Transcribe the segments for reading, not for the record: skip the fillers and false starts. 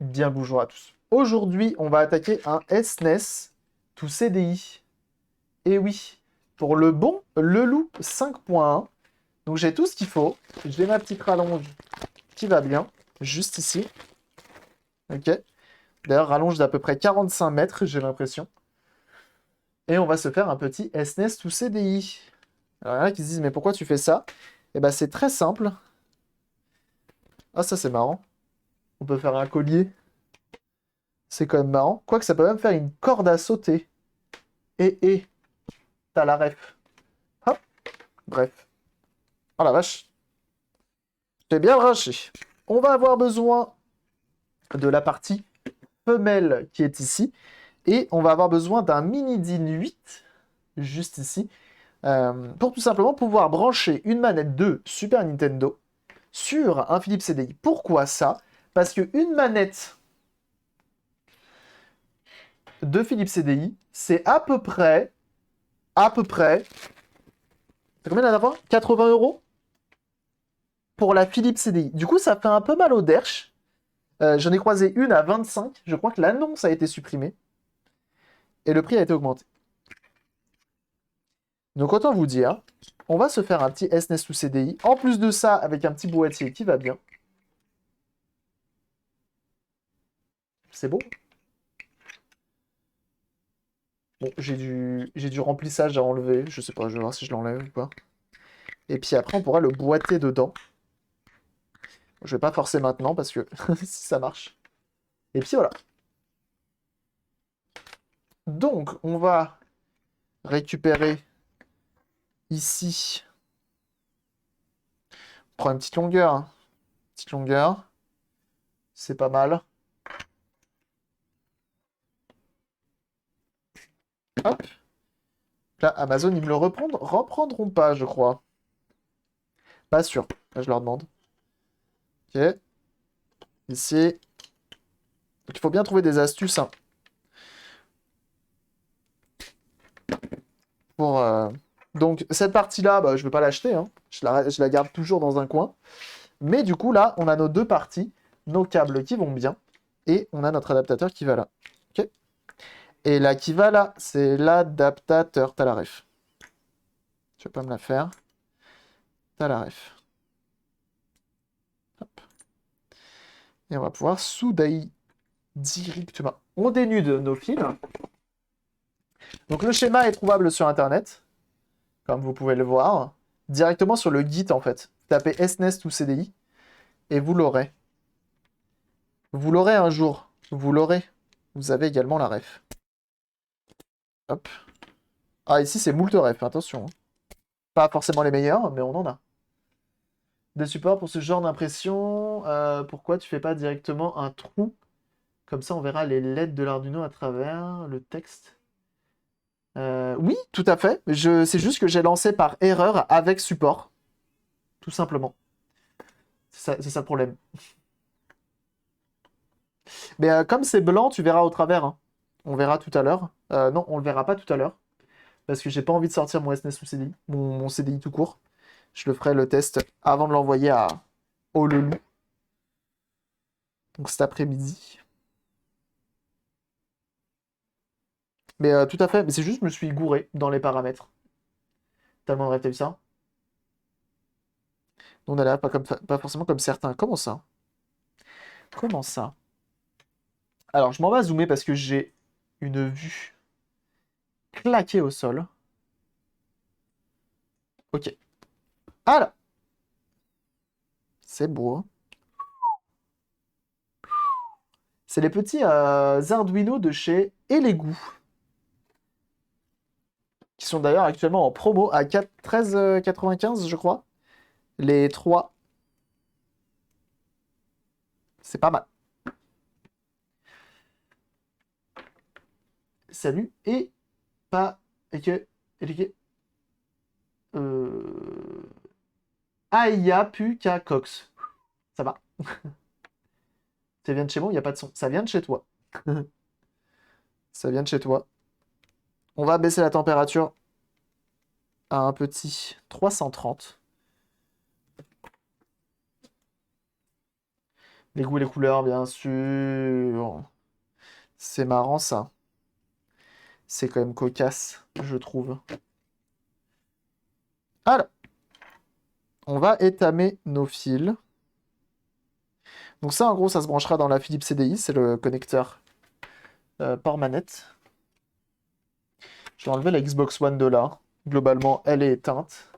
Bien bonjour à tous. Aujourd'hui, on va attaquer un SNES to CDI. Et oui, pour le bon Leloup 5.1. Donc j'ai tout ce qu'il faut. J'ai ma petite rallonge qui va bien, juste ici. Ok. D'ailleurs, rallonge d'à peu près 45 mètres, j'ai l'impression. Et on va se faire un petit SNES to CDI. Alors il y en a qui se disent, mais pourquoi tu fais ça? Eh ben c'est très simple. Ah ça c'est marrant. On peut faire un collier. C'est quand même marrant. Quoique ça peut même faire une corde à sauter. Et, t'as la ref. Hop, bref. Oh la vache. J'ai bien branché. On va avoir besoin de la partie femelle qui est ici. Et on va avoir besoin d'un mini DIN 8, juste ici, pour tout simplement pouvoir brancher une manette de Super Nintendo sur un Philips CDI. Pourquoi ça? Parce qu'une manette de Philips CDI, c'est c'est combien la dernière fois? 80 € pour la Philips CDI. Du coup, ça fait un peu mal au derche. J'en ai croisé une à 25. Je crois que l'annonce a été supprimée. Et le prix a été augmenté. Donc autant vous dire, on va se faire un petit SNES sous CDI. En plus de ça, avec un petit boîtier qui va bien. C'est beau. Bon, j'ai du remplissage à enlever. Je sais pas, je vais voir si je l'enlève ou pas. Et puis après, on pourra le boiter dedans. Je vais pas forcer maintenant parce que si ça marche. Et puis voilà. Donc, on va récupérer ici. On prend une petite longueur, hein. Petite longueur. C'est pas mal. Hop. Là, Amazon, ils me le reprendront pas, je crois. Pas sûr. Là, je leur demande. Ok. Ici. Donc, il faut bien trouver des astuces, hein, pour, Donc, cette partie-là, bah, je ne vais pas l'acheter, hein. Je la garde toujours dans un coin. Mais du coup, là, on a nos deux parties, nos câbles qui vont bien, et on a notre adaptateur qui va là. Ok. Et là, qui va là, c'est l'adaptateur. T'as la ref. Tu vas pas me la faire. T'as la ref. Hop. Et on va pouvoir souder directement. On dénude nos fils. Donc, le schéma est trouvable sur Internet, comme vous pouvez le voir, directement sur le Git, en fait. Tapez SNES ou CDI, et vous l'aurez. Vous l'aurez un jour. Vous l'aurez. Vous avez également la ref. Hop. Ah, ici, c'est moult ref, attention, hein. Pas forcément les meilleurs, mais on en a. Des supports pour ce genre d'impression. Pourquoi tu fais pas directement un trou? Comme ça, on verra les lettres de l'Arduino à travers le texte. Oui, tout à fait. C'est juste que j'ai lancé par erreur avec support. Tout simplement. C'est ça le problème. Mais comme c'est blanc, tu verras au travers, hein. On verra tout à l'heure. Non, on le verra pas tout à l'heure. Parce que j'ai pas envie de sortir mon SNES ou CDI. Mon CDI tout court. Je le ferai le test avant de l'envoyer au Lelou. Donc cet après-midi. Mais tout à fait. Mais c'est juste, je me suis gouré dans les paramètres. Tellement de t'as vu ça? Nous, on a là, pas forcément comme certains. Comment ça? Comment ça? Alors, je m'en vais zoomer parce que j'ai une vue claquée au sol. Ok. Ah là! C'est beau, hein. C'est les petits Arduino de chez Elegoo, qui sont d'ailleurs actuellement en promo à 13,95, je crois. Les trois, c'est pas mal. Salut, et pas... Et que... Et que... Euh... Aya Puka Cox. Ça va. Ça vient de chez moi, il n'y a pas de son. Ça vient de chez toi. Ça vient de chez toi. On va baisser la température à un petit 330. Les goûts et les couleurs, bien sûr. C'est marrant ça. C'est quand même cocasse, je trouve. Alors, on va étamer nos fils. Donc ça, en gros, ça se branchera dans la Philips CDI. C'est le connecteur port manette. Je vais enlever la Xbox One de là. Globalement, elle est éteinte.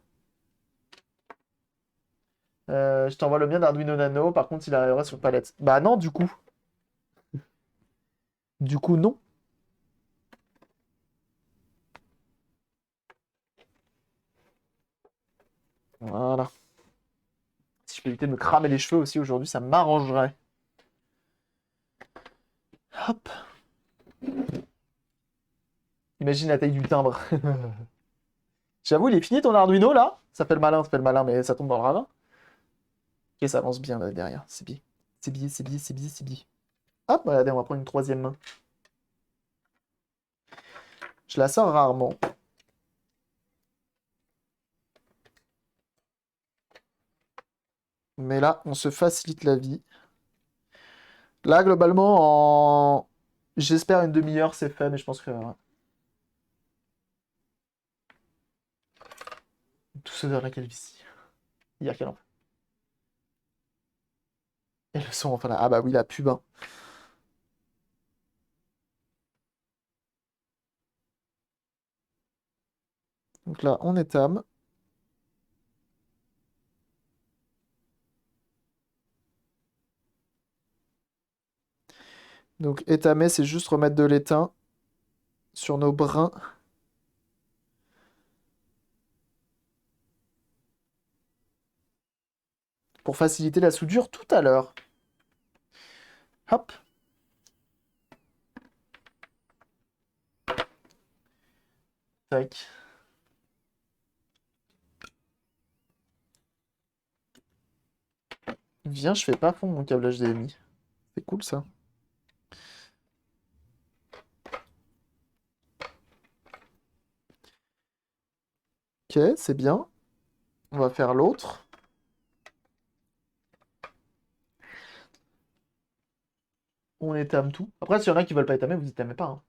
Je t'envoie le mien d'Arduino Nano. Par contre, il arrivera sur palette. Bah non, du coup. Du coup, non. Voilà. Si je peux éviter de me cramer les cheveux aussi aujourd'hui, ça m'arrangerait. Hop. Imagine la taille du timbre. J'avoue, il est fini ton Arduino là? Ça fait le malin, mais ça tombe dans le ravin. Ok, ça avance bien là derrière. C'est bien. C'est bien, c'est bien, c'est bien, c'est bien. Hop, regardez, on va prendre une troisième main. Je la sors rarement. Mais là, on se facilite la vie. Là, globalement, en... J'espère une demi-heure, c'est fait, mais je pense que... Tout se vers la calvitie. Il y a quel enfant. Et le son, enfin là. Ah bah oui, la pub, hein. Donc là, on étame. Donc étamer, c'est juste remettre de l'étain sur nos brins. Pour faciliter la soudure tout à l'heure. Hop. Tac. Viens, je fais pas fondre mon câble HDMI. C'est cool ça. Ok, c'est bien. On va faire l'autre. On étame tout. Après, s'il y en a qui veulent pas étamer, vous étamez pas, hein.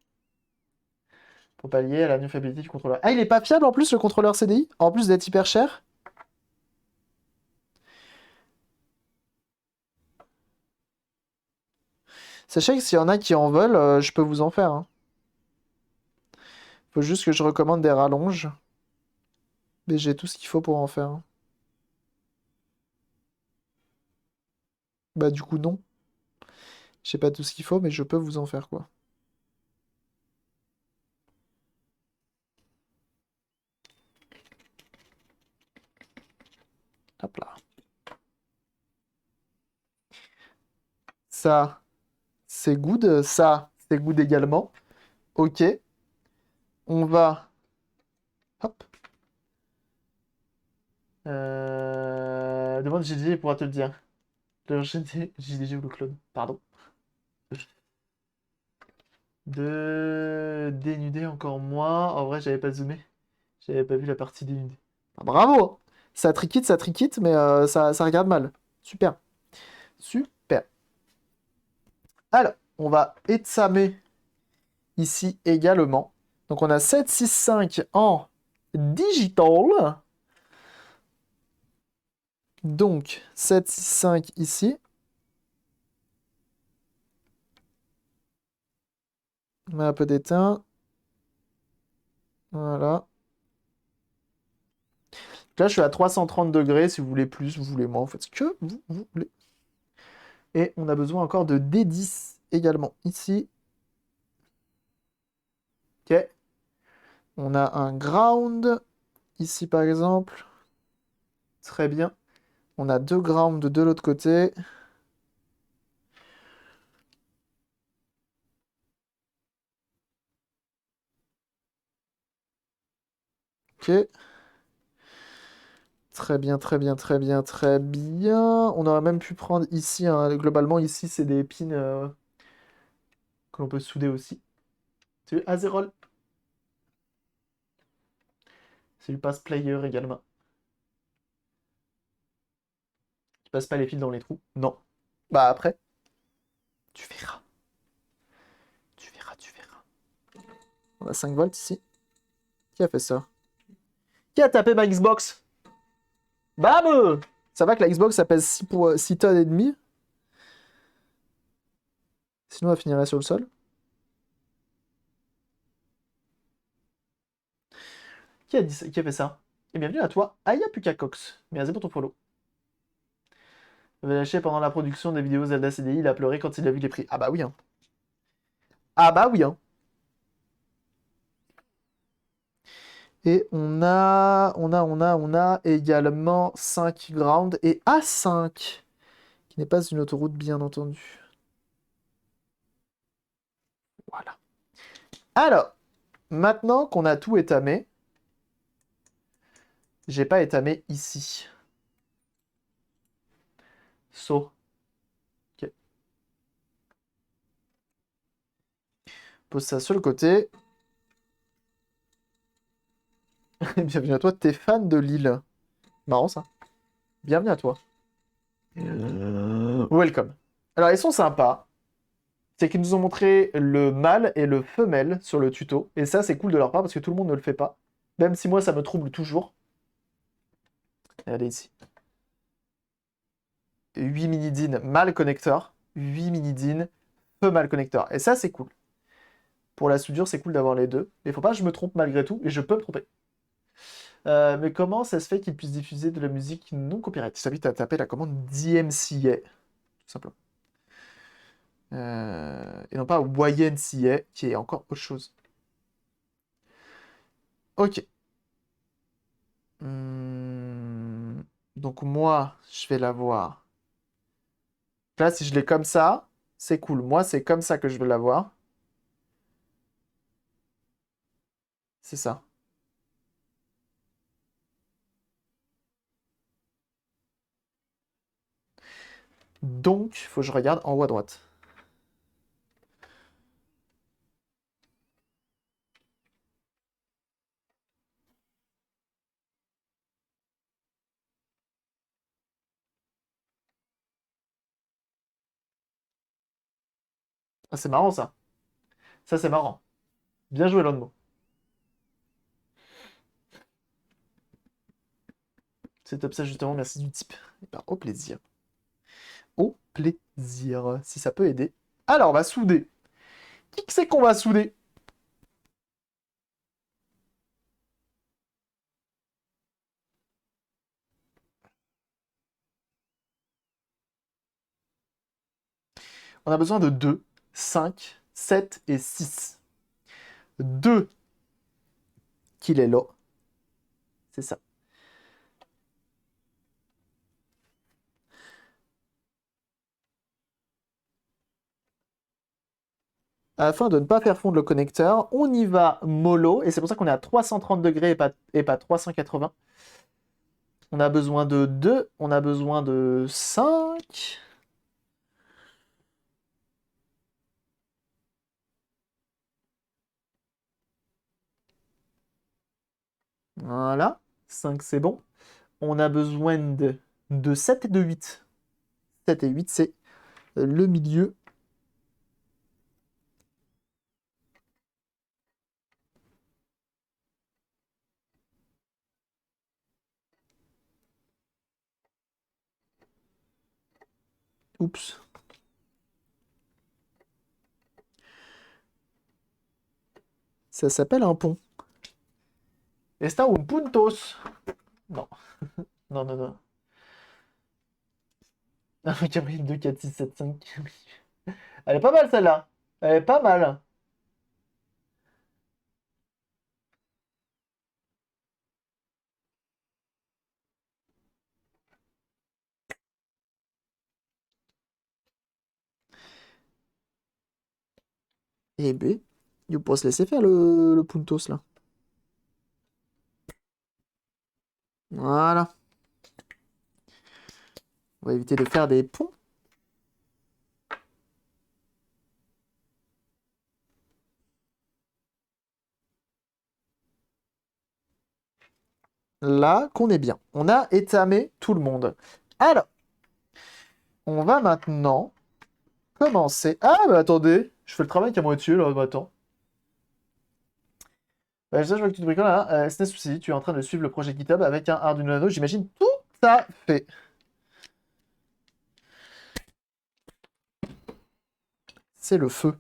Pour pallier à la non-fiabilité du contrôleur. Ah, il est pas fiable en plus, le contrôleur CDI? En plus d'être hyper cher? Sachez que s'il y en a qui en veulent, je peux vous en faire, hein. Faut juste que je recommande des rallonges. Mais j'ai tout ce qu'il faut pour en faire, hein. Bah du coup non. J'ai pas tout ce qu'il faut, mais je peux vous en faire quoi. Hop là. Ça, c'est good. Ça, c'est good également. Ok. On va... Hop. Demande GDG, il pourra te le dire. Le GDG ou le clone. Pardon. De dénuder encore moins. En vrai, j'avais pas zoomé. J'avais pas vu la partie dénudée. Ah, bravo! Ça triquite, mais ça regarde mal. Super. Super. Alors, on va étamer ici également. Donc on a 765 en digital. Donc 765 ici. On met un peu d'étain. Voilà. Là, je suis à 330 degrés. Si vous voulez plus, vous voulez moins, vous faites ce que vous voulez. Et on a besoin encore de D10 également ici. Ok. On a un ground ici par exemple. Très bien. On a deux grounds de l'autre côté. Ok. Très bien, très bien, très bien, très bien. On aurait même pu prendre ici, hein, globalement, ici, c'est des pins que l'on peut souder aussi. C'est Azerol. C'est du pass player également. Tu passes pas les fils dans les trous? Non. Bah après, tu verras. Tu verras, tu verras. On a 5 volts ici. Qui a fait ça? Qui a tapé ma Xbox? Bam! Ça va que la Xbox, ça pèse 6 tonnes et demi. Sinon, elle finirait sur le sol. Qui a dit ça? Qui a fait ça? Et bienvenue à toi, Aya Pukacox. Merci pour ton follow. Il avait lâché pendant la production des vidéos Zelda CDI, il a pleuré quand il a vu les prix. Ah bah oui, hein. Ah bah oui, hein. Et on a également 5 ground et A5, qui n'est pas une autoroute, bien entendu. Voilà. Alors, maintenant qu'on a tout étamé, j'ai pas étamé ici. So. Ok. Pose ça sur le côté. Bienvenue à toi, t'es fan de l'île. Marrant ça. Bienvenue à toi. Welcome. Alors, ils sont sympas. C'est qu'ils nous ont montré le mâle et le femelle sur le tuto. Et ça, c'est cool de leur part parce que tout le monde ne le fait pas. Même si moi, ça me trouble toujours. Regardez ici. 8 mini-din mâle connecteur. 8 mini-din femelle connecteur. Et ça, c'est cool. Pour la soudure, c'est cool d'avoir les deux. Mais faut pas que je me trompe malgré tout. Et je peux me tromper. Mais comment ça se fait qu'ils puissent diffuser de la musique non copyright? Je t'invite à taper la commande DMCA. Tout simplement. Et non pas YNCA, qui est encore autre chose. Ok. Donc moi, je vais l'avoir. Là, si je l'ai comme ça, c'est cool. Moi, c'est comme ça que je veux l'avoir. C'est ça. Donc, faut que je regarde en haut à droite. Ah, c'est marrant ça. Ça, c'est marrant. Bien joué, Landmo. C'est top ça, justement. Merci du type. Et ben, au plaisir. Au plaisir. Si ça peut aider. Alors, on va souder. Qui que c'est qu'on va souder? On a besoin de 2, 5, 7 et 6. 2 qu'il est là. C'est ça. Afin de ne pas faire fondre le connecteur, on y va mollo, et c'est pour ça qu'on est à 330 degrés et pas 380. On a besoin de 2, on a besoin de 5. Voilà, 5 c'est bon. On a besoin de 7 et de 8. 7 et 8, c'est le milieu. Oups. Ça s'appelle un pont. Está un puntos. Non, non, non, non. Ah oui, Gabriel 2, 4, 6, 7, 5. Elle est pas mal celle-là. Elle est pas mal. Eh ben, il faut se laisser faire le puntos là. Voilà. On va éviter de faire des ponts. Là, qu'on est bien. On a étamé tout le monde. Alors, On va maintenant commencer... Ah, bah attendez, je fais le travail qu'à moitié, là, bah attends. Ça, je vois que tu te bricoles, là. Ce n'est souci, tu es en train de suivre le projet GitHub avec un Arduino Nano, j'imagine tout à fait. C'est le feu.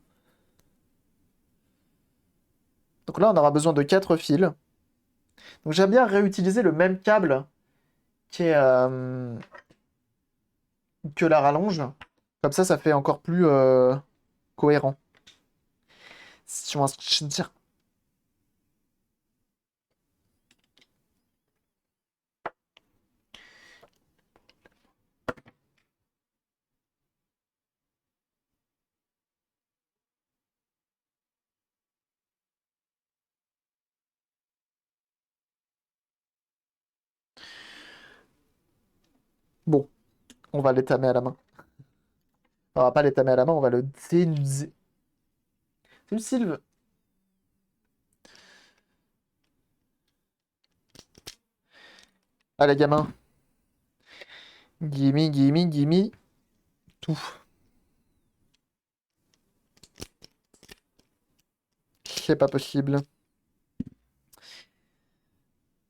Donc là, on aura besoin de 4 fils. Donc j'aime bien réutiliser le même câble qui est, que la rallonge. Comme ça fait encore plus cohérent. Si tu vois ce que je veux dire. Bon, on va l'étamer à la main. On va pas l'étamer à la main, on va le dénuser. Salut Sylve. Allez gamin. Gimme, gimme, gimme. Tout. C'est pas possible.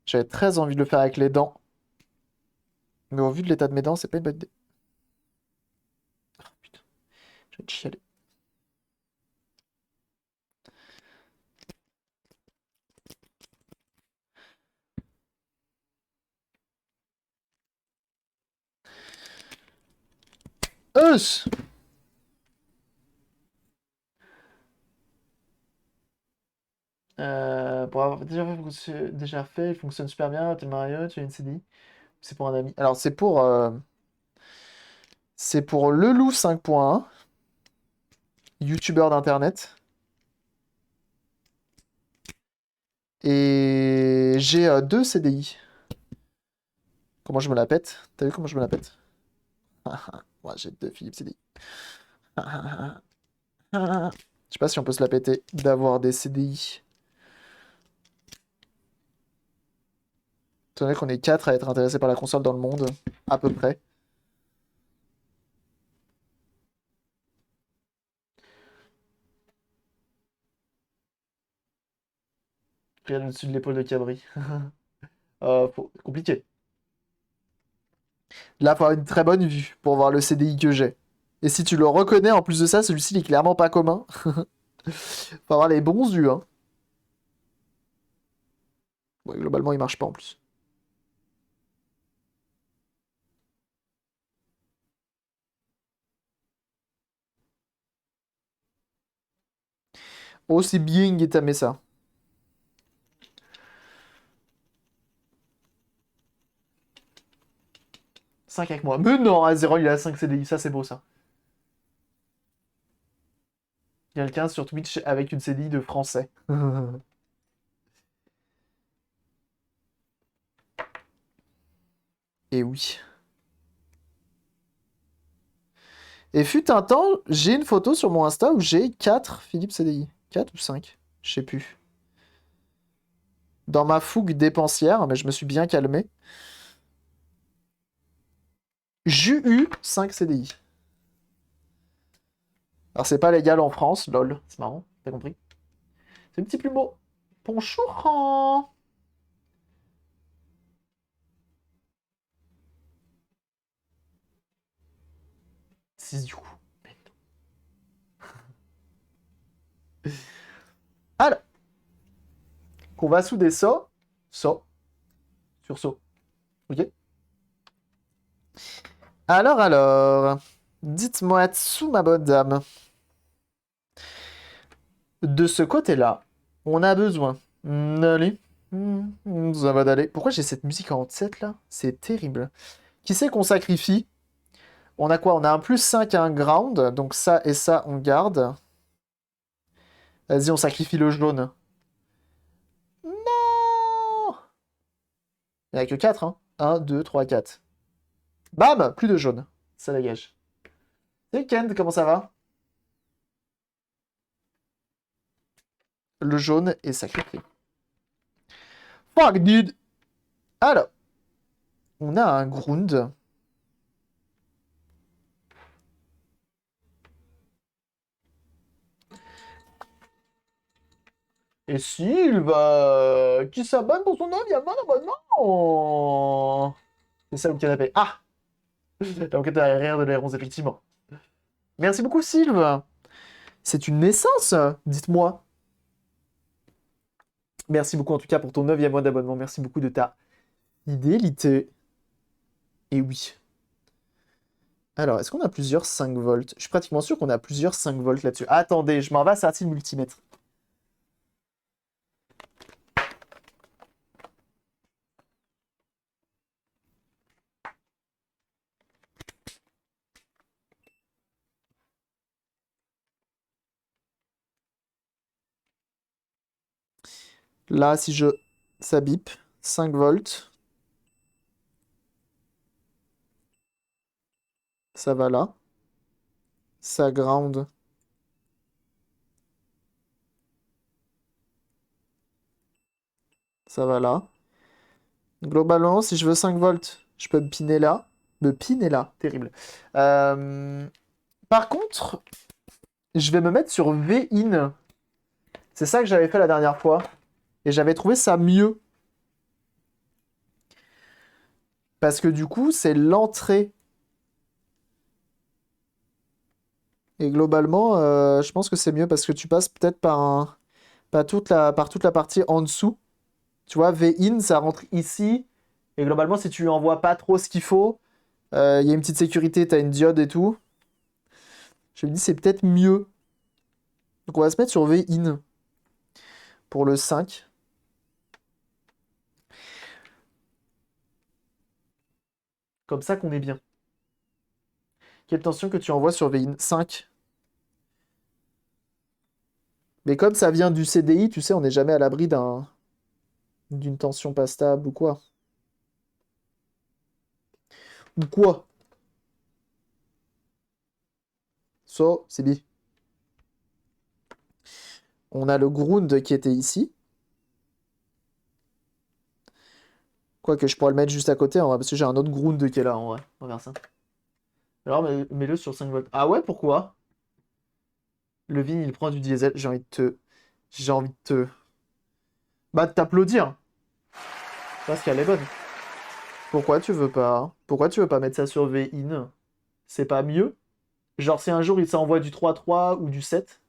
J'avais très envie de le faire avec les dents. Mais au vu de l'état de mes dents, c'est pas une bonne idée. Oh, putain, je vais te chialer. Us! Pour avoir déjà fait, il fonctionne super bien. Tu Mario, tu as une CD. C'est pour un ami. Alors c'est pour Leloup 5.1, youtubeur d'internet. Et j'ai 2 CDI. Comment je me la pète? T'as vu comment je me la pète? Moi j'ai 2 Philips CDI. Je sais pas si on peut se la péter d'avoir des CDI. Étant donné qu'on est 4 à être intéressés par la console dans le monde, à peu près. Regarde au-dessus de l'épaule de Cabri. Compliqué. Là, faut avoir une très bonne vue pour voir le CDI que j'ai. Et si tu le reconnais, en plus de ça, celui-ci il est clairement pas commun. Faut avoir les bons yeux, hein. Ouais, globalement, il marche pas en plus. Oh, c'est bien guettamé ça. 5 avec moi. Mais non, à 0, il a 5 CDI. Ça, c'est beau, ça. Il y a le 15 sur Twitch avec une CDI de français. Et oui. Et fut un temps, j'ai une photo sur mon Insta où j'ai 4 Philippe CDI. 4 ou 5, je sais plus. Dans ma fougue dépensière, mais je me suis bien calmé. J'ai eu 5 CDI. Alors c'est pas légal en France, lol. C'est marrant, t'as compris? C'est un petit plumeau. Bonjour. 6 du coup. Alors, qu'on va souder ça, ça, sur ça. Ok? Alors, dites-moi tout, ma bonne dame. De ce côté-là, on a besoin d'aller. Ça va d'aller. Pourquoi j'ai cette musique en 7 là? C'est terrible. Qui c'est qu'on sacrifie? On a quoi? On a un plus 5 à un ground. Donc ça et ça, on garde. Vas-y, on sacrifie le jaune. Non! Il n'y en a que 4, hein. 1, 2, 3, 4. Bam! Plus de jaune. Ça dégage. Salut Ken, comment ça va? Le jaune est sacrifié. Fuck, dude! Alors, on a un ground. Et Sylve, qui s'abonne pour son 9e abonnement. C'est ça le canapé. Ah! L'enquête arrière de l'air 11, effectivement. Merci beaucoup, Sylve. C'est une naissance, dites-moi. Merci beaucoup en tout cas pour ton 9e mois d'abonnement. Merci beaucoup de ta fidélité. Et oui. Alors, est-ce qu'on a plusieurs 5 volts? Je suis pratiquement sûr qu'on a plusieurs 5 volts là-dessus. Attendez, je m'en vais à sortir le multimètre. Là, si je... Ça bip. 5 volts. Ça va là. Ça ground. Ça va là. Globalement, si je veux 5 volts, je peux me piner là. Me piner là. Terrible. Par contre, je vais me mettre sur V-in. C'est ça que j'avais fait la dernière fois. Et j'avais trouvé ça mieux. Parce que du coup, c'est l'entrée. Et globalement, je pense que c'est mieux parce que tu passes peut-être par toute la partie en dessous. Tu vois, V-in, ça rentre ici. Et globalement, si tu lui envoies pas trop ce qu'il faut, il y a une petite sécurité, tu as une diode et tout. Je me dis, c'est peut-être mieux. Donc on va se mettre sur V-in pour le 5. Comme ça qu'on est bien. Quelle tension que tu envoies sur V-in? 5. Mais comme ça vient du CDI, tu sais, on n'est jamais à l'abri d'une tension pas stable ou quoi. Ou quoi? Ça, c'est bien. On a le ground qui était ici. Quoique je pourrais le mettre juste à côté, en vrai, parce que j'ai un autre ground qui est là, en vrai. On va faire ça. Alors, mets-le sur 5 volts. Ah ouais, pourquoi? Le vin, il prend du diesel. J'ai envie de te... J'ai envie de te... Bah, de t'applaudir. Parce qu'elle est bonne. Pourquoi tu veux pas? Pourquoi tu veux pas mettre ça sur V-in? C'est pas mieux? Genre, si un jour il s'envoie du 3.3 ou du 7,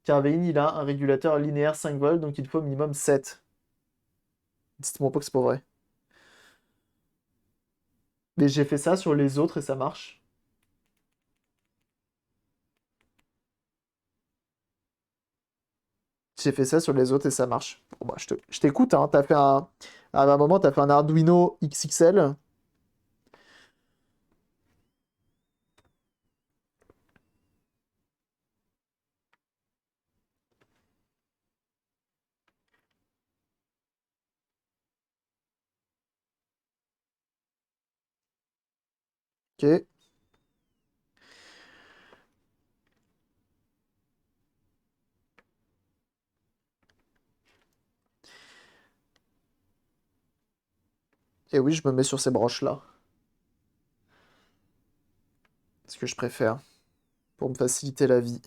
car V-in, il a un régulateur linéaire 5 volts, donc il faut au minimum 7. Dites-moi pas que c'est pas vrai. Mais j'ai fait ça sur les autres et ça marche. J'ai fait ça sur les autres et ça marche. Bon, bah, je t'écoute, hein. T'as fait un... À un moment, t'as fait un Arduino XXL. Ok. Et oui, je me mets sur ces branches-là. C'est ce que je préfère. Pour me faciliter la vie.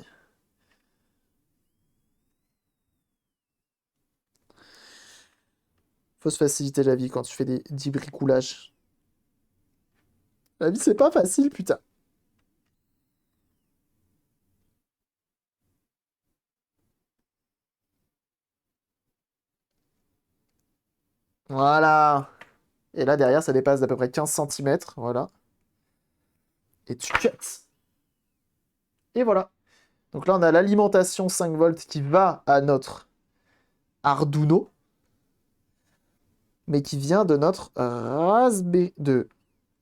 Faut se faciliter la vie quand tu fais du bricolage. La vie, c'est pas facile, putain. Voilà. Et là, derrière, ça dépasse d'à peu près 15 centimètres. Voilà. Et tu cuts. Et voilà. Donc là, on a l'alimentation 5 volts qui va à notre Arduino, mais qui vient de notre Raspberry... De...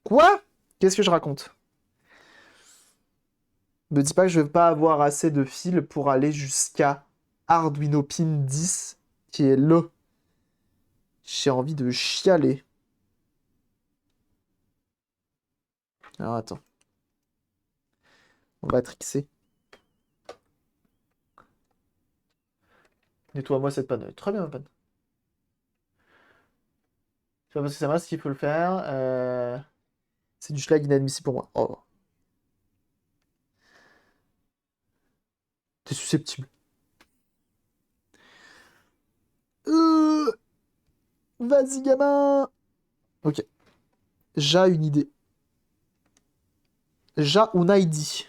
Quoi? Qu'est-ce que je raconte? Me dis pas que je vais pas avoir assez de fils pour aller jusqu'à Arduino Pin 10, qui est le... J'ai envie de chialer. Alors attends, on va trixer. Nettoie-moi cette panne. Très bien, ma panne. C'est pas parce que ça marche qu'il faut le faire. C'est du schlag inadmissible pour moi. Oh, t'es susceptible. Vas-y, gamin. Ok. J'ai une idée. J'ai une idée.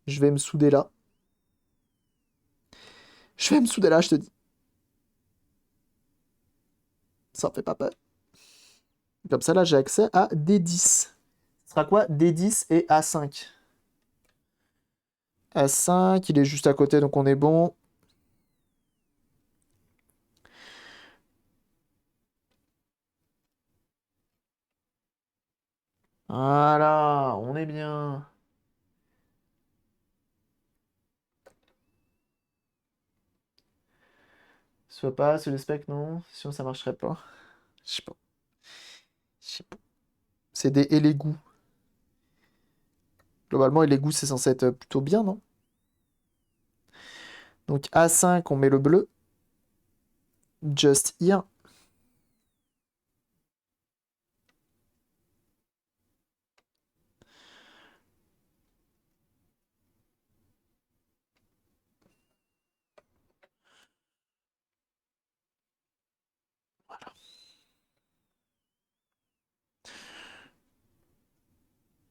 Je vais me souder là. Je vais me souder là, je te dis. Ça fait pas peur. Comme ça, là, j'ai accès à D10. Ce sera quoi? D10 et A5. A5, il est juste à côté, donc on est bon. Voilà, on est bien. Soit pas, se le spec, non. Sinon, ça marcherait pas. Je sais pas. Je sais pas. C'est des et les goûts. Globalement, et les goûts, c'est censé être plutôt bien, non? Donc A5, on met le bleu. Just here.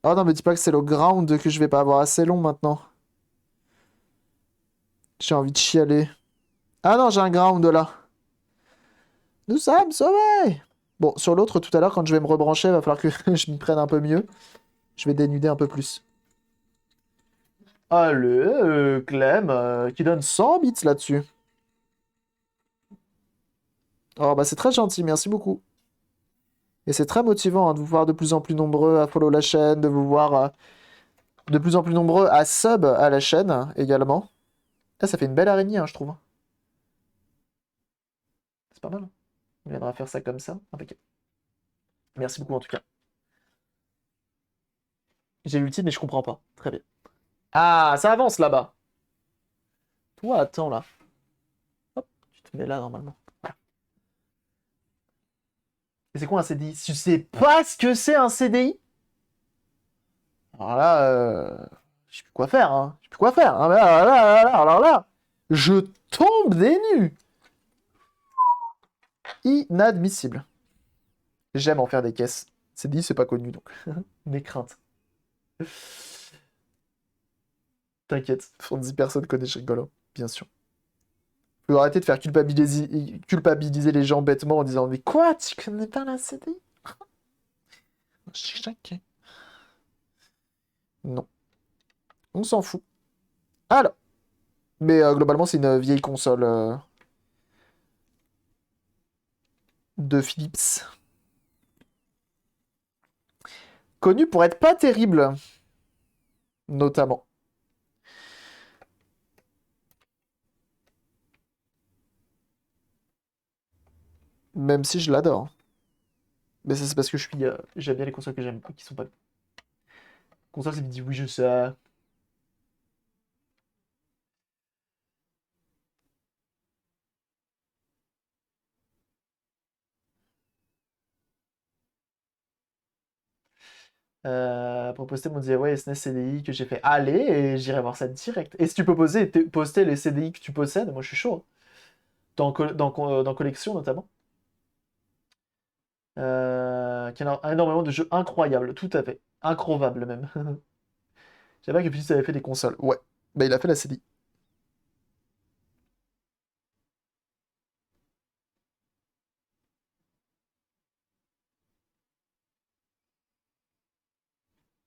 Oh non, mais dis pas que c'est le ground que je vais pas avoir assez long maintenant. J'ai envie de chialer. Ah non, j'ai un ground là. Nous sommes sauvés! Bon, sur l'autre, tout à l'heure, quand je vais me rebrancher, il va falloir que je m'y prenne un peu mieux. Je vais dénuder un peu plus. Allez, Clem, qui donne 100 bits là-dessus. Oh, bah c'est très gentil, merci beaucoup. Et c'est très motivant hein, de vous voir de plus en plus nombreux à follow la chaîne, de vous voir de plus en plus nombreux à sub à la chaîne également. Ah, ça fait une belle araignée, hein, je trouve. C'est pas mal, hein. On viendra faire ça comme ça. Impeccable. Merci beaucoup en tout cas. J'ai l'ultime, mais je comprends pas. Très bien. Ah, ça avance là-bas. Toi, attends là. Hop, tu te mets là normalement. Voilà. Et c'est quoi un CDI? Tu sais pas ce que c'est un CDI? Alors là, je sais plus quoi faire, hein. Je sais plus quoi faire, hein. Alors là, je tombe des nues. Inadmissible. J'aime en faire des caisses. CDI, c'est pas connu donc. Mes craintes. T'inquiète, 10 personnes connaissent rigolo, bien sûr. Faut arrêter de faire culpabiliser les gens bêtement en disant mais quoi, tu connais pas la CDI? Non, on s'en fout. Alors, mais globalement, c'est une vieille console de Philips. Connue pour être pas terrible, notamment. Même si je l'adore. Mais ça, c'est parce que j'aime bien les consoles que j'aime, qui sont pas. Console, c'est me dit oui, je sais. Pour poster mon DIY SNES CDI que j'ai fait aller et j'irai voir ça direct. Et si tu peux poster les CDI que tu possèdes, moi je suis chaud, hein. Dans collection notamment. Qui a énormément de jeux incroyables, tout à fait. Incroyables même. Je savais pas que Philips avait fait des consoles. Ouais. Bah il a fait la CDI.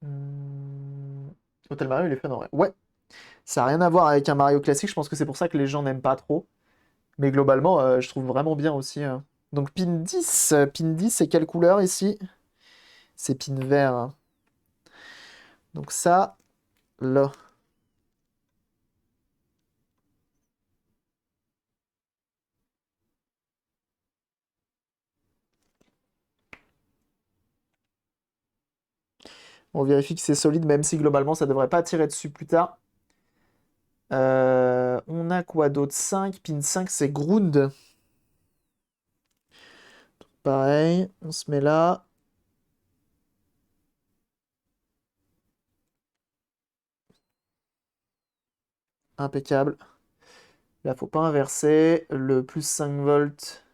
Hmm. Hotel Mario, il est fait en vrai. Ouais. Ça n'a rien à voir avec un Mario classique, je pense que c'est pour ça que les gens n'aiment pas trop. Mais globalement, je trouve vraiment bien aussi, hein. Donc pin 10. Pin 10, c'est quelle couleur ici? C'est pin vert, hein. Donc ça, là. On vérifie que c'est solide, même si globalement ça devrait pas tirer dessus plus tard. On a quoi d'autre? 5. Pin 5, c'est ground. Pareil, on se met là. Impeccable. Là, faut pas inverser. Le plus 5 volts.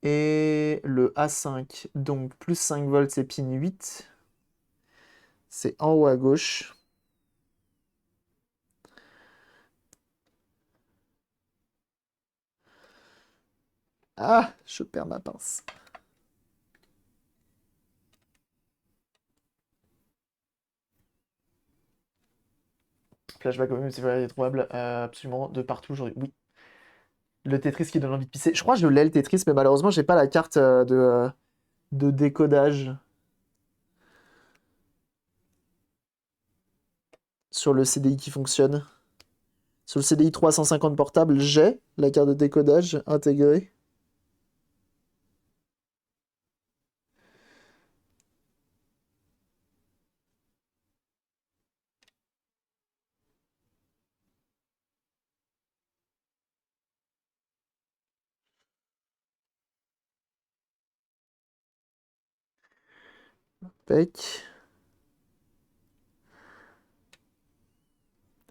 Et le A5, donc plus 5 volts, c'est pin 8. C'est en haut à gauche. Ah, je perds ma pince. Flashback même, c'est vrai, il est trouvable absolument de partout aujourd'hui. Oui. Le Tetris qui donne envie de pisser. Je crois que je l'ai le Tetris, mais malheureusement, j'ai pas la carte de décodage sur le CDI qui fonctionne. Sur le CDI 350 portable, j'ai la carte de décodage intégrée. Pec.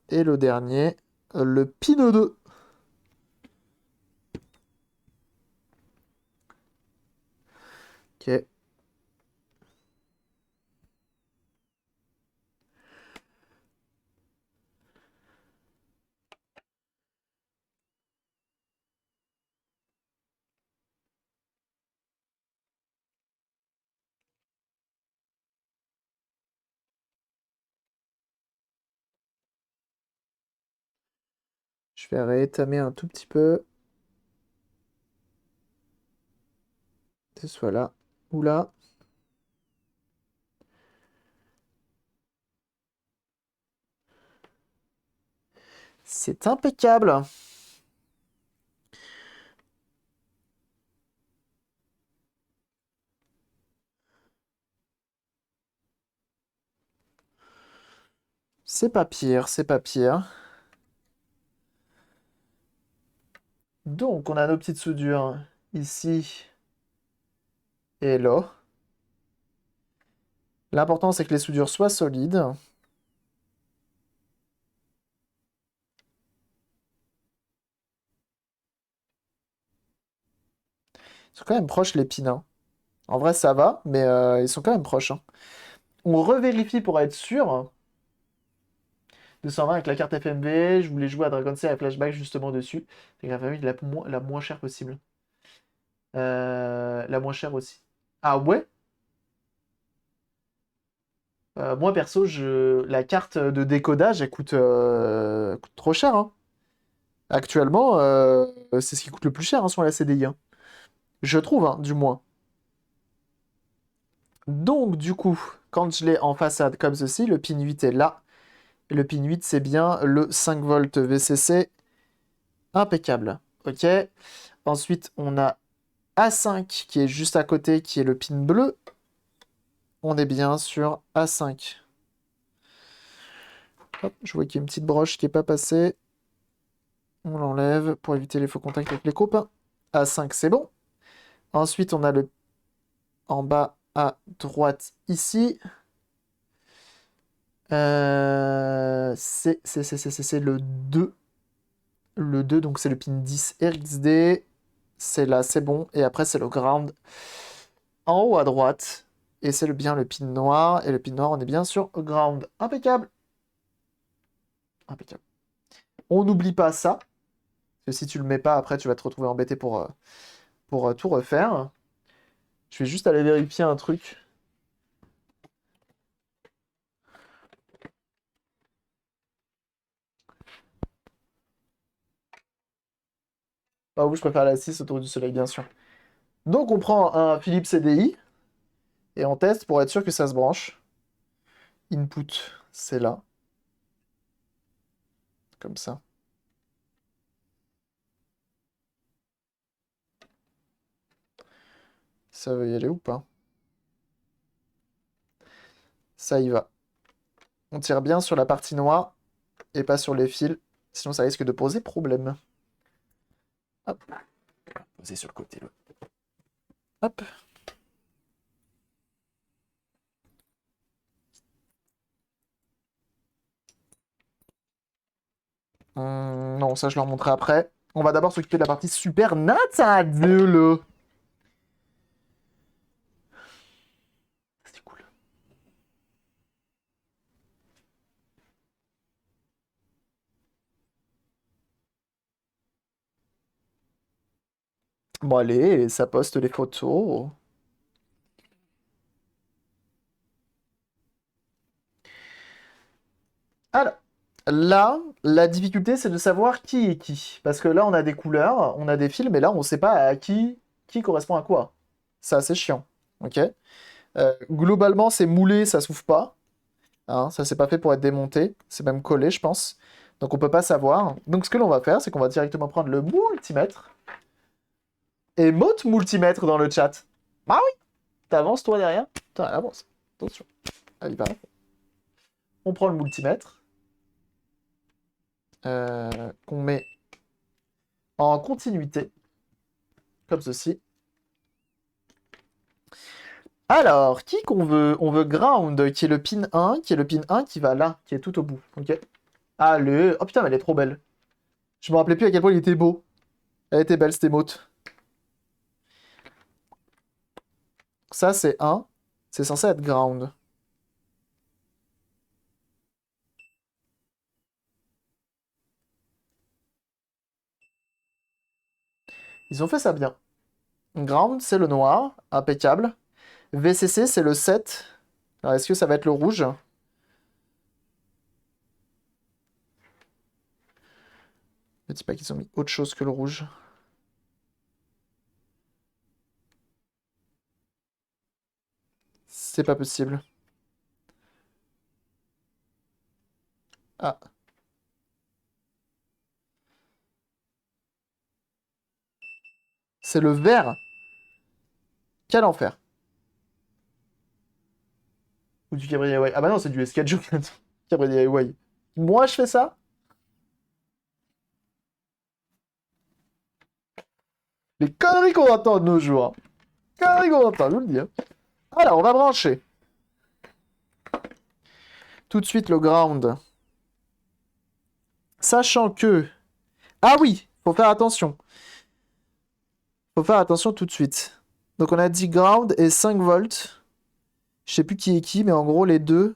Et le dernier, le Pinot 2. Ok. Je vais réétamer un tout petit peu. Que ce soit là ou là. C'est impeccable. C'est pas pire, c'est pas pire. Donc, on a nos petites soudures ici et là. L'important, c'est que les soudures soient solides. Ils sont quand même proches, les pins, hein. En vrai, ça va, mais ils sont quand même proches, hein. On revérifie pour être sûr. 220 avec la carte FMV. Je voulais jouer à Dragon Cell à Flashback justement dessus. C'est la famille la moins chère possible. La moins chère aussi. Ah ouais? Moi perso, la carte de décodage, elle coûte trop cher, hein. Actuellement, c'est ce qui coûte le plus cher, hein, sur la CDI, hein. Je trouve, hein, du moins. Donc, du coup, quand je l'ai en façade comme ceci, le pin 8 est là. Et le pin 8, c'est bien le 5 volts VCC. Impeccable. Ok. Ensuite, on a A5 qui est juste à côté, qui est le pin bleu. On est bien sur A5. Hop, je vois qu'il y a une petite broche qui n'est pas passée. On l'enlève pour éviter les faux contacts avec les copains. A5, c'est bon. Ensuite, on a le en bas à droite ici. C'est le 2. Le 2, donc c'est le pin 10 RXD. C'est là, c'est bon. Et après, c'est le ground en haut à droite. Et c'est bien le pin noir. Et le pin noir, on est bien sur ground. Impeccable. Impeccable. On n'oublie pas ça. Parce que si tu le mets pas, après, tu vas te retrouver embêté pour tout refaire. Je vais juste aller vérifier un truc. Ah oui, je préfère la 6 autour du soleil, bien sûr. Donc, on prend un Philips CDI et on teste pour être sûr que ça se branche. Input, c'est là. Comme ça. Ça veut y aller ou pas? Ça y va. On tire bien sur la partie noire et pas sur les fils. Sinon, ça risque de poser problème. Hop. Poser sur le côté, là. Hop. Non, ça, je leur montrerai après. On va d'abord s'occuper de la partie Super Nintendo. Bon, allez, ça poste les photos. Alors, là, la difficulté, c'est de savoir qui est qui. Parce que là, on a des couleurs, on a des fils, mais là, on ne sait pas à qui correspond à quoi. C'est assez chiant. Ok? Globalement, c'est moulé, ça s'ouvre pas. Hein, ça, c'est pas fait pour être démonté. C'est même collé, je pense. Donc, on peut pas savoir. Donc, ce que l'on va faire, c'est qu'on va directement prendre le multimètre. Et mote multimètre dans le chat. Ah oui! T'avances, toi, derrière? Putain, elle avance. Attention. Elle y va. On prend le multimètre. Qu'on met en continuité, comme ceci. Alors, qui qu'on veut? On veut ground, qui est le pin 1, qui est le pin 1 qui va là, qui est tout au bout. Ok. Allez. Oh putain, mais elle est trop belle. Je me rappelais plus à quel point il était beau. Elle était belle, cette émote. Ça, c'est 1. C'est censé être ground. Ils ont fait ça bien. Ground, c'est le noir. Impeccable. VCC, c'est le 7. Alors, est-ce que ça va être le rouge? Ne dis pas qu'ils ont mis autre chose que le rouge. C'est pas possible. Ah. C'est le vert. Quel enfer. Ou du Cabriolet Hawaii. Ah bah non, c'est du Escadio. Cabriolet Hawaii. Moi, je fais ça? Les conneries qu'on entend de nos jours. Conneries qu'on entend, je vous le dis. Hein. Alors, on va brancher. Tout de suite le ground. Sachant que... Ah oui, faut faire attention. Faut faire attention tout de suite. Donc on a dit ground et 5 volts. Je sais plus qui est qui, mais en gros les deux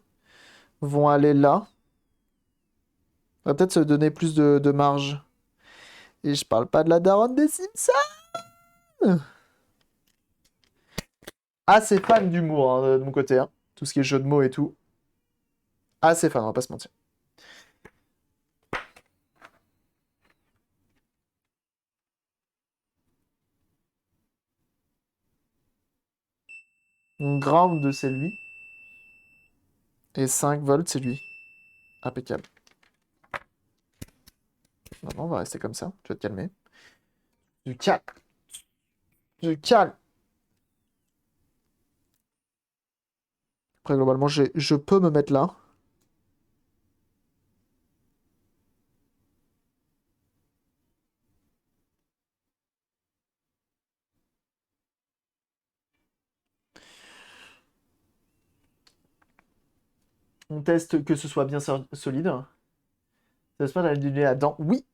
vont aller là. On va peut-être se donner plus de marge. Et je parle pas de la daronne des Simpsons. Assez fan d'humour hein, de mon côté. Hein. Tout ce qui est jeu de mots et tout. Assez fan, on va pas se mentir. Ground, c'est lui. Et 5 volts, c'est lui. Impeccable. Maintenant, on va rester comme ça. Tu vas te calmer. Du calme. Du calme. Après, globalement, je peux me mettre là. On teste que ce soit bien solide. Ça se passe à dénuder la dent. Oui.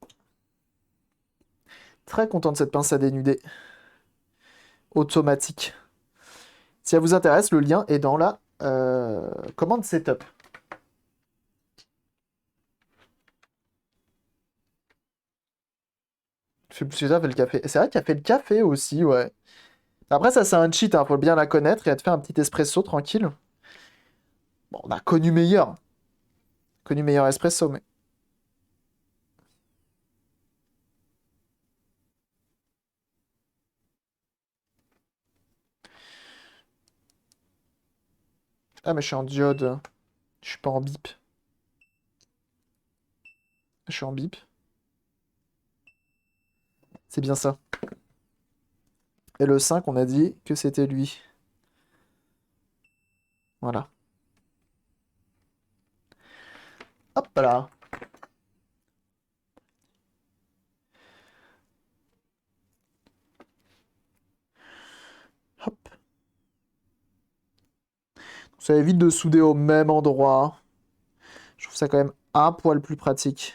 Très content de cette pince à dénuder. Automatique. Si elle vous intéresse, le lien est dans la commande setup. Je sais plus si ça fait le café. C'est vrai qu'il a fait le café aussi, ouais. Après, ça, c'est un cheat, hein, faut bien la connaître et elle te fait un petit espresso tranquille. Bon, on a connu meilleur. Connu meilleur espresso, mais. Ah, mais je suis en diode. Je suis pas en bip. Je suis en bip. C'est bien ça. Et le 5, on a dit que c'était lui. Voilà. Hop là. Hop. Ça évite de souder au même endroit. Je trouve ça quand même un poil plus pratique.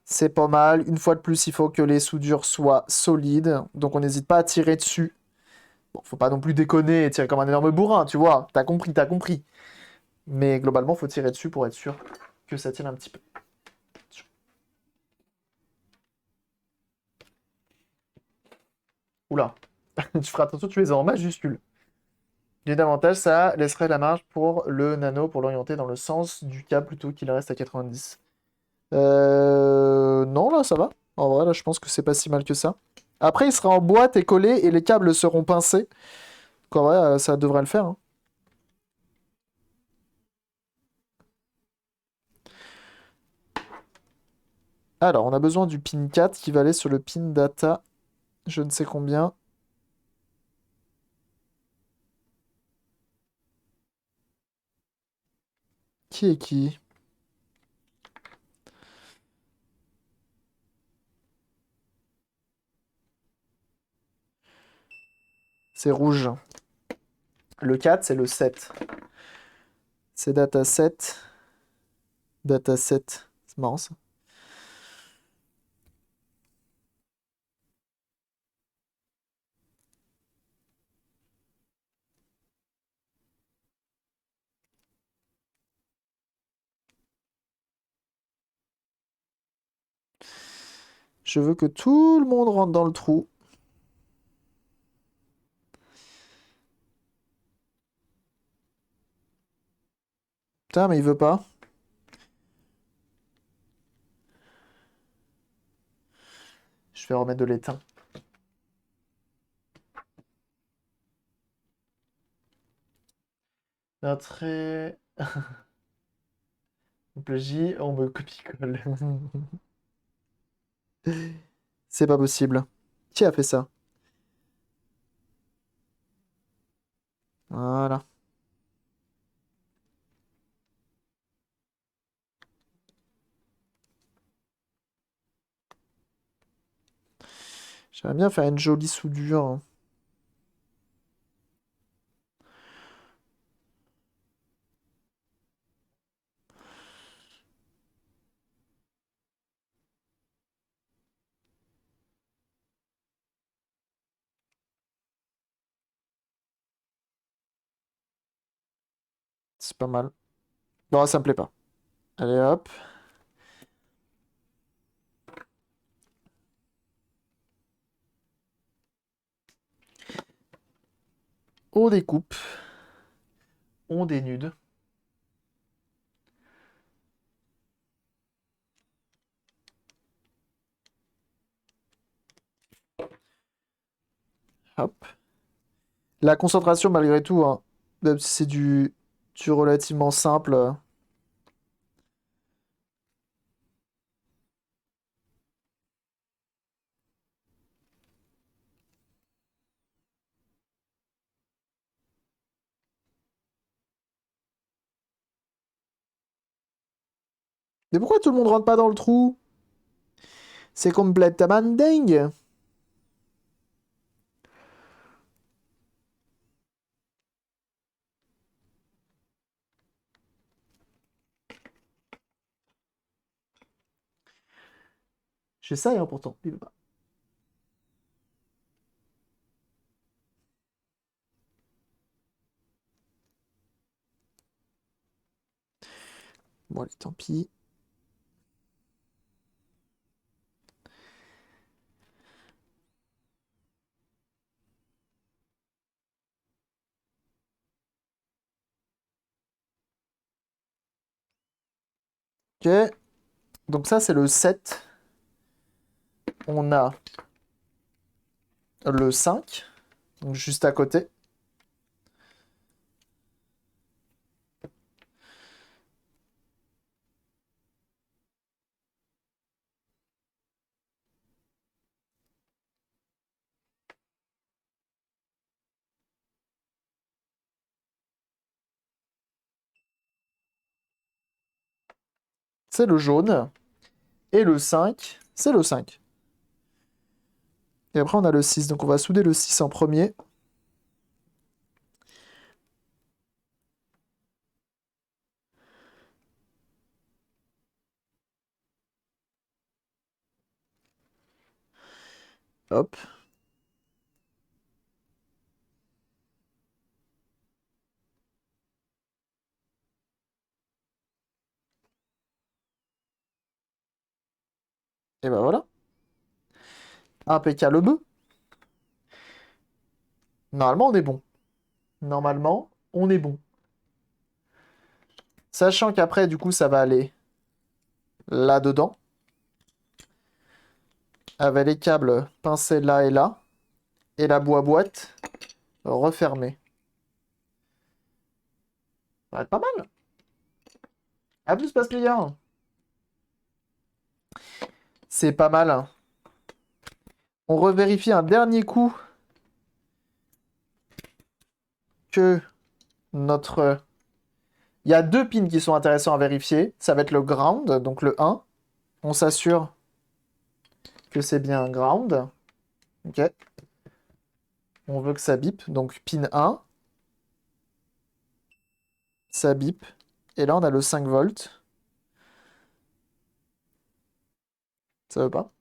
C'est pas mal. Une fois de plus, il faut que les soudures soient solides. Donc on n'hésite pas à tirer dessus Bon, faut pas non plus déconner et tirer comme un énorme bourrin, tu vois. T'as compris, t'as compris. Mais globalement, faut tirer dessus pour être sûr que ça tienne un petit peu. Oula. Tu feras attention, tu les as en majuscule. Les davantage, ça laisserait la marge pour le nano pour l'orienter dans le sens du câble plutôt qu'il reste à 90. Non, là, ça va. En vrai, là, je pense que c'est pas si mal que ça. Après, il sera en boîte et collé et les câbles seront pincés. Donc, en vrai, ça devrait le faire, hein. Alors, on a besoin du pin 4 qui va aller sur le pin data, je ne sais combien. Qui est qui? C'est rouge. Le 4, c'est le 7. C'est data 7. Data 7. C'est marrant ça. Je veux que tout le monde rentre dans le trou. Putain, mais il veut pas. Je vais remettre de l'étain. Entrée. J, on me copie-colle. C'est pas possible. Qui a fait ça? Voilà. J'aimerais bien faire une jolie soudure, hein. C'est pas mal. Non, ça me plaît pas. Allez hop. On découpe. On dénude. Hop. La concentration, malgré tout, hein, même si c'est du relativement simple. Mais pourquoi tout le monde rentre pas dans le trou? C'est complètement dingue. J'essaye, hein, pourtant. Il veut pas. Bon, allez, tant pis. Ok. Donc ça, c'est le 7. On a le 5, donc juste à côté. C'est le jaune. Et le 5, c'est le 5. Et après, on a le 6. Donc on va souder le 6 en premier. Hop. Et ben voilà. Impeccable. Normalement, on est bon. Normalement, on est bon. Sachant qu'après, du coup, ça va aller là-dedans. Avec les câbles pincés là et là. Et la boîte refermée. Ça va être pas mal. À plus, passe plaisir. C'est pas mal. On revérifie un dernier coup que notre... Il y a deux pins qui sont intéressants à vérifier. Ça va être le ground, donc le 1. On s'assure que c'est bien ground. Ok. On veut que ça bip. Donc pin 1. Ça bip. Et là, on a le 5 volts. Ça veut pas.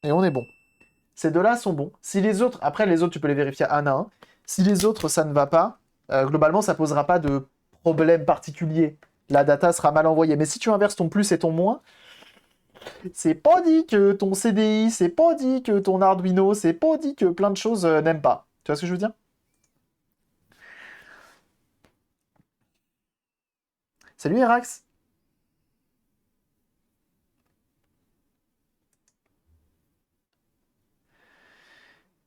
Et on est bon. Ces deux-là sont bons. Si les autres, après les autres, tu peux les vérifier un à un. Si les autres, ça ne va pas, globalement, ça posera pas de problème particulier. La data sera mal envoyée. Mais si tu inverses ton plus et ton moins, c'est pas dit que ton CDI, c'est pas dit que ton Arduino, c'est pas dit que plein de choses n'aiment pas. Tu vois ce que je veux dire? Salut Erax.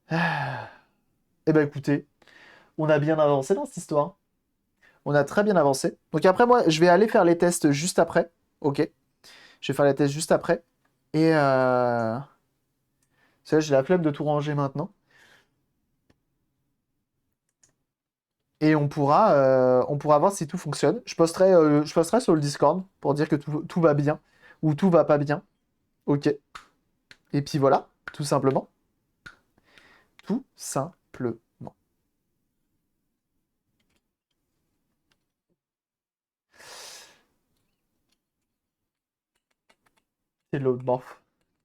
Ah. Eh ben écoutez, on a bien avancé dans cette histoire. On a très bien avancé. Donc après moi, je vais aller faire les tests juste après. Ok. Je vais faire les tests juste après. Et c'est vrai, j'ai la flemme de tout ranger maintenant. Et on pourra voir si tout fonctionne. Je posterai sur le Discord pour dire que tout va bien ou tout va pas bien. Ok. Et puis voilà, tout simplement. Tout simplement. C'est l'autre morph.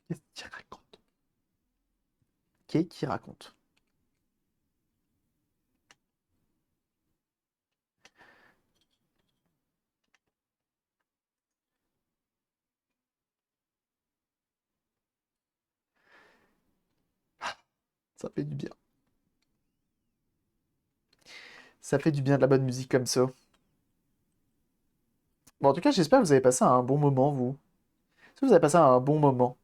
Qu'est-ce qu'il raconte? Qu'est-ce qu'il raconte? Ça fait du bien. Ça fait du bien de la bonne musique comme ça. Bon, en tout cas, j'espère que vous avez passé un bon moment, vous. Est-ce que vous avez passé un bon moment?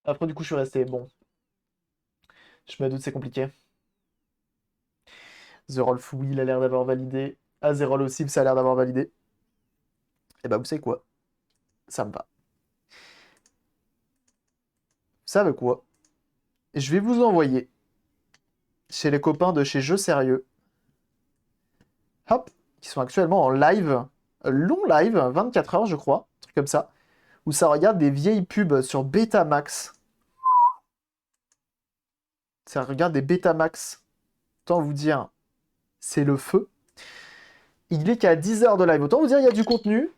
Après, du coup, je suis resté. Bon, je me doute, c'est compliqué. The Rolf, oui, il a l'air d'avoir validé. Azerol aussi, ça a l'air d'avoir validé. Et bah, vous savez quoi? Ça me va. Vous savez quoi? Je vais vous envoyer chez les copains de chez Jeux Sérieux, hop, qui sont actuellement en live, long live, 24 heures, je crois, un truc comme ça, où ça regarde des vieilles pubs sur Betamax. Ça regarde des Betamax. Autant vous dire, c'est le feu. Il est qu'à 10 heures de live. Autant vous dire, il y a du contenu.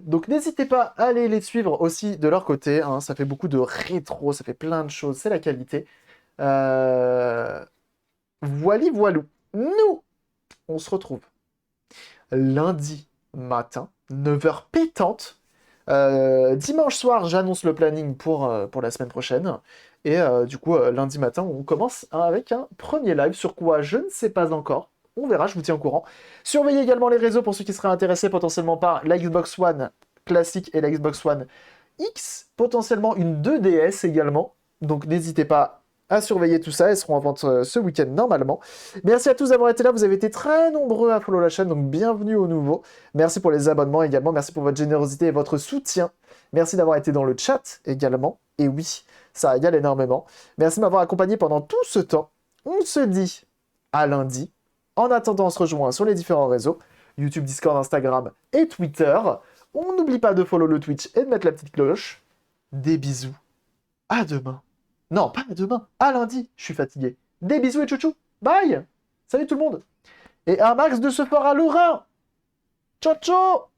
Donc n'hésitez pas à aller les suivre aussi de leur côté, hein. Ça fait beaucoup de rétro, ça fait plein de choses, c'est la qualité. Euh... Voilou. Nous, on se retrouve lundi matin, 9 heures pétantes. Dimanche soir, j'annonce le planning pour la semaine prochaine. Et du coup, lundi matin, on commence avec un premier live sur quoi je ne sais pas encore. On verra, je vous tiens au courant. Surveillez également les réseaux pour ceux qui seraient intéressés potentiellement par la Xbox One classique et la Xbox One X, potentiellement une 2DS également. Donc n'hésitez pas à surveiller tout ça, elles seront en vente ce week-end normalement. Merci à tous d'avoir été là, vous avez été très nombreux à follow la chaîne, donc bienvenue aux nouveaux. Merci pour les abonnements également, merci pour votre générosité et votre soutien. Merci d'avoir été dans le chat également, et oui, ça régale énormément. Merci de m'avoir accompagné pendant tout ce temps. On se dit à lundi. En attendant, on se rejoint sur les différents réseaux, YouTube, Discord, Instagram et Twitter. On n'oublie pas de follow le Twitch et de mettre la petite cloche. Des bisous. À demain. Non, pas à demain. À lundi. Je suis fatigué. Des bisous et chouchou. Bye. Salut tout le monde. Et un max de ce fort à Lorrain. Ciao, ciao.